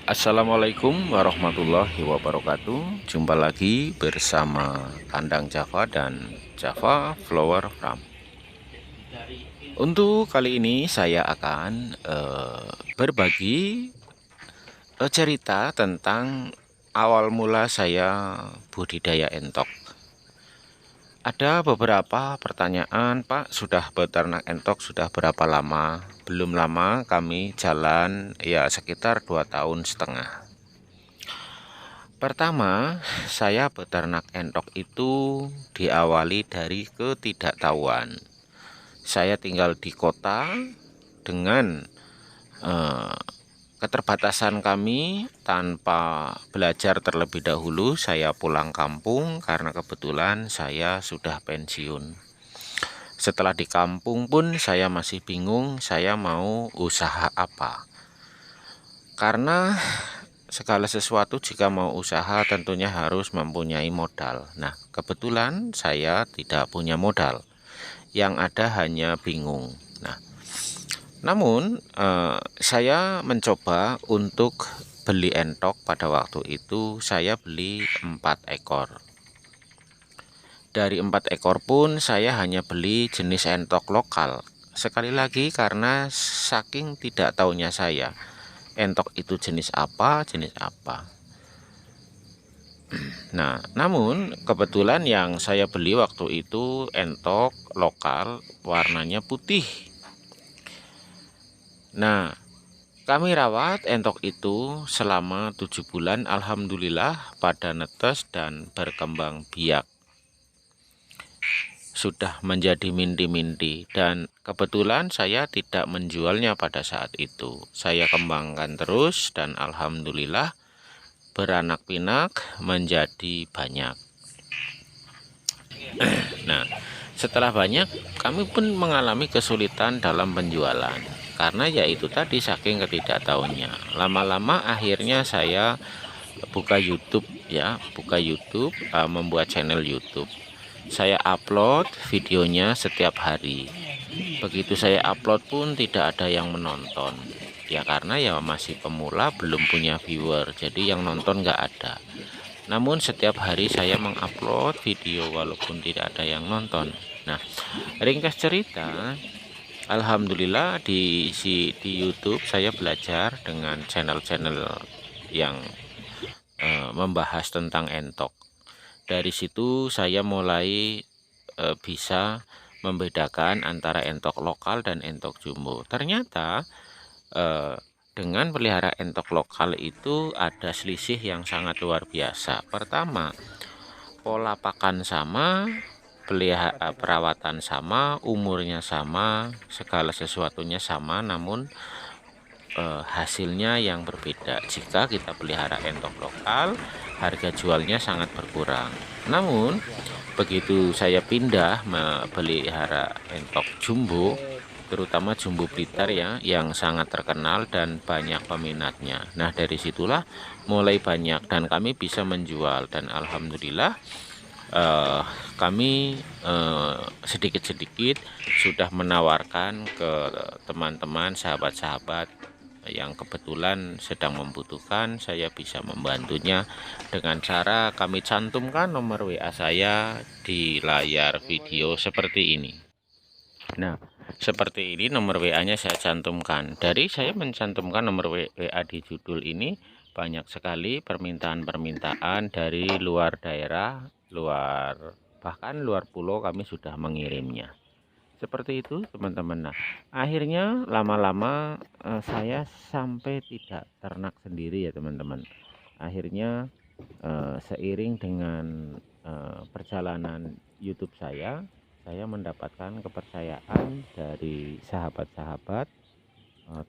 Assalamualaikum warahmatullahi wabarakatuh. Jumpa lagi bersama Kandang Java dan Java Flower Farm. Untuk kali ini saya akan berbagi cerita tentang awal mula saya budidaya entok. Ada beberapa pertanyaan, Pak, sudah beternak entok sudah berapa lama? Belum lama, kami jalan ya sekitar 2,5 tahun. Pertama, saya beternak entok itu diawali dari ketidaktahuan. Saya tinggal di kota dengan eh, keterbatasan kami tanpa belajar terlebih dahulu. Saya pulang kampung karena kebetulan saya sudah pensiun. Setelah di kampung pun saya masih bingung saya mau usaha apa. Karena segala sesuatu jika mau usaha tentunya harus mempunyai modal. Nah, kebetulan saya tidak punya modal. Yang ada hanya bingung. Nah, namun saya mencoba untuk beli entok. Pada waktu itu saya beli 4 ekor. Dari 4 ekor pun saya hanya beli jenis entok lokal. Sekali lagi karena saking tidak tahunya saya entok itu jenis apa. Nah, namun kebetulan yang saya beli waktu itu entok lokal warnanya putih. Nah, kami rawat entok itu selama 7 bulan. Alhamdulillah pada netes dan berkembang biak. Sudah menjadi minti-minti dan kebetulan saya tidak menjualnya pada saat itu. Saya kembangkan terus dan alhamdulillah beranak pinak menjadi banyak. Nah, setelah banyak kami pun mengalami kesulitan dalam penjualan karena yaitu tadi saking ketidaktahuannya. Lama-lama akhirnya saya buka YouTube ya, membuat channel YouTube. Saya upload videonya setiap hari. Begitu saya upload pun tidak ada yang menonton. Ya karena ya masih pemula, belum punya viewer, jadi yang nonton nggak ada. Namun setiap hari saya mengupload video walaupun tidak ada yang nonton. Nah, ringkas cerita, alhamdulillah di YouTube saya belajar dengan channel-channel yang membahas tentang entok. Dari situ saya mulai bisa membedakan antara entok lokal dan entok jumbo. Ternyata dengan pelihara entok lokal itu ada selisih yang sangat luar biasa. Pertama, pola pakan sama, perawatan sama, umurnya sama, segala sesuatunya sama, namun hasilnya yang berbeda. Jika kita pelihara entok lokal, harga jualnya sangat berkurang. Namun begitu saya pindah melihara entok jumbo, terutama jumbo Blitar ya, yang sangat terkenal dan banyak peminatnya. Nah, dari situlah mulai banyak dan kami bisa menjual dan alhamdulillah kami sedikit-sedikit sudah menawarkan ke teman-teman, sahabat-sahabat yang kebetulan sedang membutuhkan. Saya bisa membantunya dengan cara kami cantumkan nomor WA saya di layar video seperti ini. Nah, seperti ini nomor WA-nya saya cantumkan. Dari saya mencantumkan nomor WA di judul ini, banyak sekali permintaan-permintaan dari luar daerah, bahkan luar pulau kami sudah mengirimnya. Seperti itu teman-teman. Nah, akhirnya lama-lama saya sampai tidak ternak sendiri ya teman-teman. Akhirnya seiring dengan perjalanan YouTube saya mendapatkan kepercayaan dari sahabat-sahabat,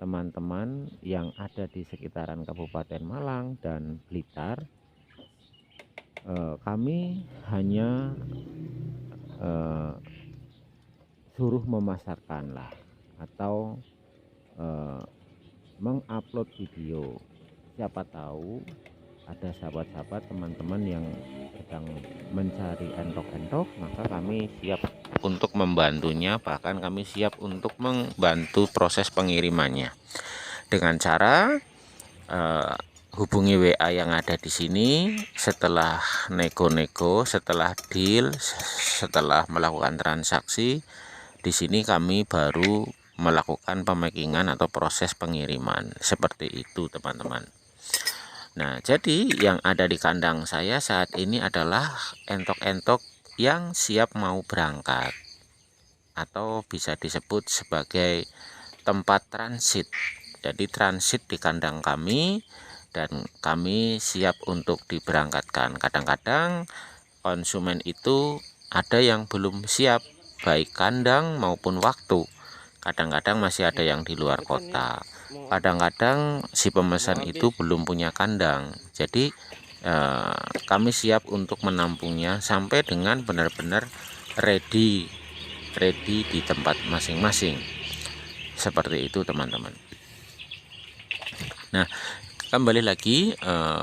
teman-teman yang ada di sekitaran Kabupaten Malang dan Blitar. Kami hanya suruh memasarkan lah atau mengupload video. Siapa tahu ada sahabat-sahabat teman-teman yang sedang mencari entok-entok, maka kami siap untuk membantunya, bahkan kami siap untuk membantu proses pengirimannya dengan cara hubungi WA yang ada di sini. Setelah nego-nego, setelah deal, setelah melakukan transaksi, di sini kami baru melakukan pemakingan atau proses pengiriman. Seperti itu teman-teman. Nah, jadi yang ada di kandang saya saat ini adalah entok-entok yang siap mau berangkat, atau bisa disebut sebagai tempat transit. Jadi transit di kandang kami, dan kami siap untuk diberangkatkan. Kadang-kadang konsumen itu ada yang belum siap, baik kandang maupun waktu. Kadang-kadang masih ada yang di luar kota. Kadang-kadang si pemesan itu belum punya kandang. Jadi kami siap untuk menampungnya sampai dengan benar-benar ready di tempat masing-masing. Seperti itu teman-teman. Nah, kembali lagi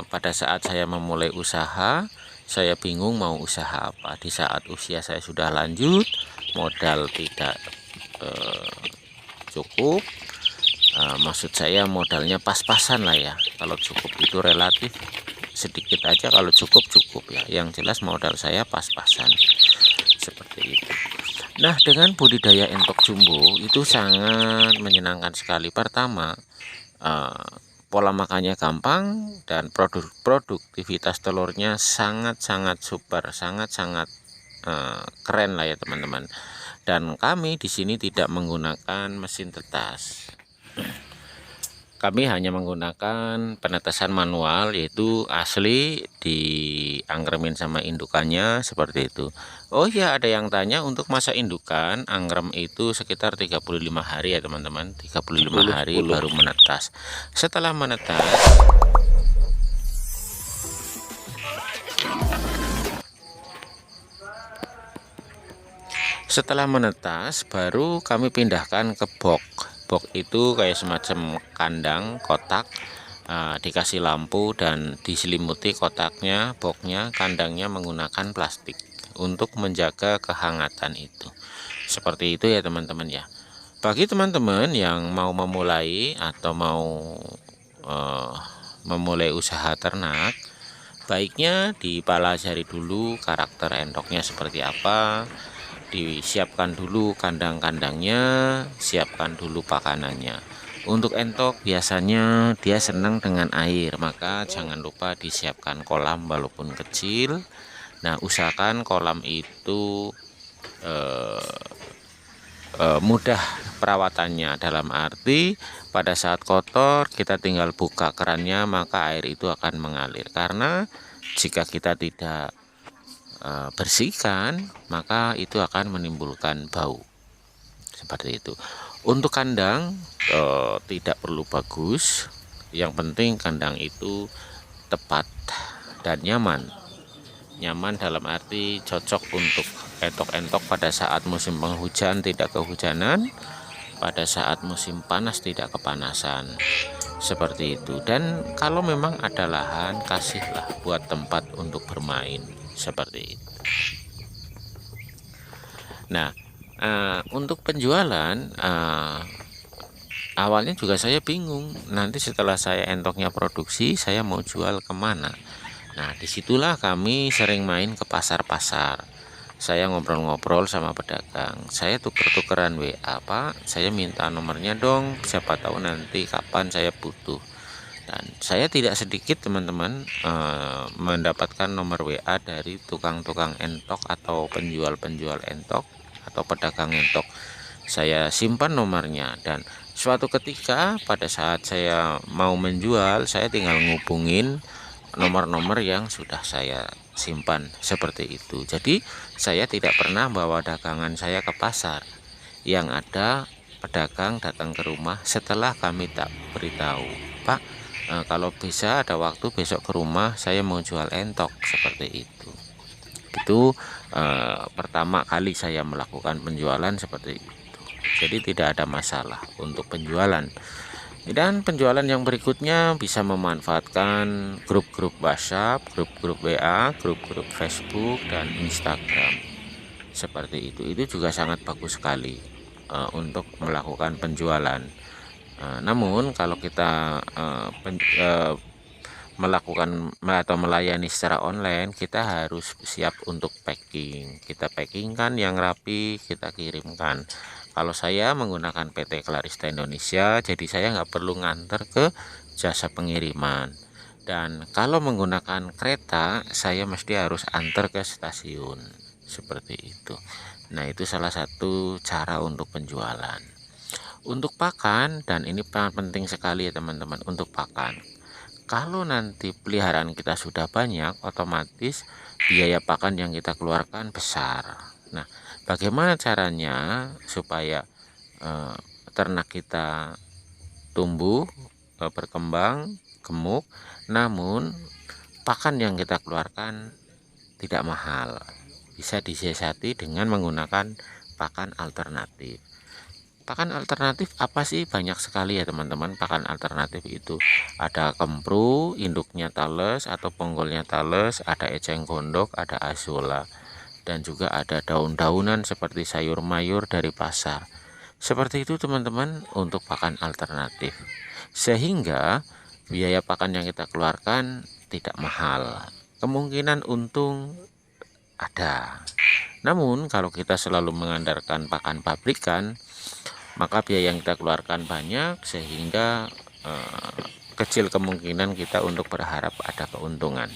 pada saat saya memulai usaha, saya bingung mau usaha apa. Di saat usia saya sudah lanjut, modal tidak cukup, maksud saya modalnya pas-pasan lah ya. Kalau cukup itu relatif sedikit aja, kalau cukup ya. Yang jelas modal saya pas-pasan. Seperti itu. Nah, dengan budidaya entok jumbo itu sangat menyenangkan sekali. Pertama, pola makannya gampang, dan produktivitas telurnya sangat-sangat super, sangat-sangat keren lah ya teman-teman. Dan kami di sini tidak menggunakan mesin tetas. Kami hanya menggunakan penetesan manual, yaitu asli diangkremin sama indukannya seperti itu. Oh ya, ada yang tanya untuk masa indukan angkrem itu sekitar 35 hari ya teman-teman. 35 hari baru menetas. Setelah menetas baru kami pindahkan ke box. Box itu kayak semacam kandang kotak, dikasih lampu dan diselimuti kotaknya, boxnya, kandangnya menggunakan plastik untuk menjaga kehangatan itu. Seperti itu ya teman-teman ya. Bagi teman-teman yang mau memulai atau mau memulai usaha ternak, baiknya dipelajari dulu karakter entoknya seperti apa. Disiapkan dulu kandang-kandangnya, siapkan dulu pakanannya. Untuk entok biasanya dia senang dengan air, maka jangan lupa disiapkan kolam walaupun kecil. Nah, usahakan kolam itu mudah perawatannya, dalam arti pada saat kotor kita tinggal buka kerannya maka air itu akan mengalir. Karena jika kita tidak bersihkan maka itu akan menimbulkan bau. Seperti itu. Untuk kandang tidak perlu bagus, yang penting kandang itu tepat dan nyaman dalam arti cocok untuk entok-entok pada saat musim penghujan tidak kehujanan, pada saat musim panas tidak kepanasan. Seperti itu. Dan kalau memang ada lahan, kasihlah buat tempat untuk bermain. Seperti itu. Nah, untuk penjualan awalnya juga saya bingung. Nanti setelah saya entoknya produksi, saya mau jual kemana? Nah, disitulah kami sering main ke pasar-pasar. Saya ngobrol-ngobrol sama pedagang. Saya tuker-tukeran WA, Pak. Saya minta nomornya dong. Siapa tahu nanti kapan saya butuh. Dan saya tidak sedikit teman-teman mendapatkan nomor WA dari tukang-tukang entok atau penjual-penjual entok atau pedagang entok. Saya simpan nomornya, dan suatu ketika pada saat saya mau menjual, saya tinggal ngubungin nomor-nomor yang sudah saya simpan. Seperti itu. Jadi saya tidak pernah bawa dagangan saya ke pasar. Yang ada pedagang datang ke rumah setelah kami tak beritahu, Pak, kalau bisa ada waktu besok ke rumah, saya mau jual entok. Seperti itu. Itu pertama kali saya melakukan penjualan seperti itu. Jadi tidak ada masalah untuk penjualan. Dan penjualan yang berikutnya bisa memanfaatkan grup-grup WhatsApp, grup-grup WA, grup-grup Facebook dan Instagram. Seperti itu. Itu juga sangat bagus sekali untuk melakukan penjualan. Namun kalau kita melakukan atau melayani secara online, kita harus siap untuk packing. Kita packingkan yang rapi, kita kirimkan. Kalau saya menggunakan PT Clarista Indonesia, jadi saya nggak perlu nganter ke jasa pengiriman. Dan kalau menggunakan kereta, saya mesti harus antar ke stasiun seperti itu. Nah, itu salah satu cara untuk penjualan. Untuk pakan, dan ini penting sekali ya teman-teman, untuk pakan. Kalau nanti peliharaan kita sudah banyak, otomatis biaya pakan yang kita keluarkan besar. Nah, bagaimana caranya supaya ternak kita tumbuh, berkembang, gemuk, namun pakan yang kita keluarkan tidak mahal? Bisa disiasati dengan menggunakan pakan alternatif. Pakan alternatif apa sih? Banyak sekali ya teman-teman. Pakan alternatif itu ada kempru, induknya Thales atau ponggolnya Thales, ada eceng gondok, ada azolla, dan juga ada daun-daunan seperti sayur mayur dari pasar. Seperti itu teman-teman untuk pakan alternatif, sehingga biaya pakan yang kita keluarkan tidak mahal. Kemungkinan untung ada, namun kalau kita selalu mengandalkan pakan pabrikan, maka biaya yang kita keluarkan banyak, sehingga kecil kemungkinan kita untuk berharap ada keuntungan.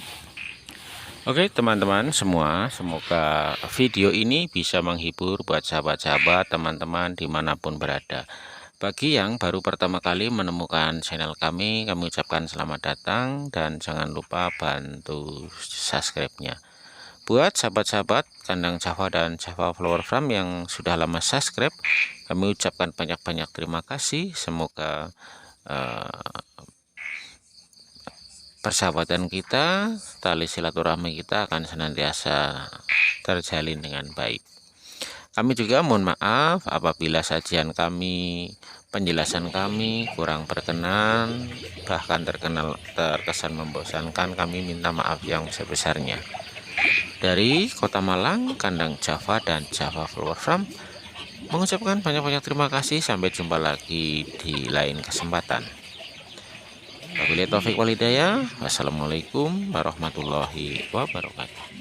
Oke teman-teman semua, semoga video ini bisa menghibur buat sahabat-sahabat teman-teman dimanapun berada. Bagi yang baru pertama kali menemukan channel kami ucapkan selamat datang, dan jangan lupa bantu subscribe-nya. Buat sahabat-sahabat kandang Java dan Java Flower Farm yang sudah lama subscribe, kami ucapkan banyak-banyak terima kasih. Semoga persahabatan kita, tali silaturahmi kita akan senantiasa terjalin dengan baik. Kami juga mohon maaf apabila sajian kami, penjelasan kami kurang berkenan, bahkan terkesan membosankan. Kami minta maaf yang sebesarnya. Dari Kota Malang, kandang Java dan Java Flower Farm mengucapkan banyak-banyak terima kasih. Sampai jumpa lagi di lain kesempatan. Wabillahi taufiq walhidayah. Wassalamualaikum warahmatullahi wabarakatuh.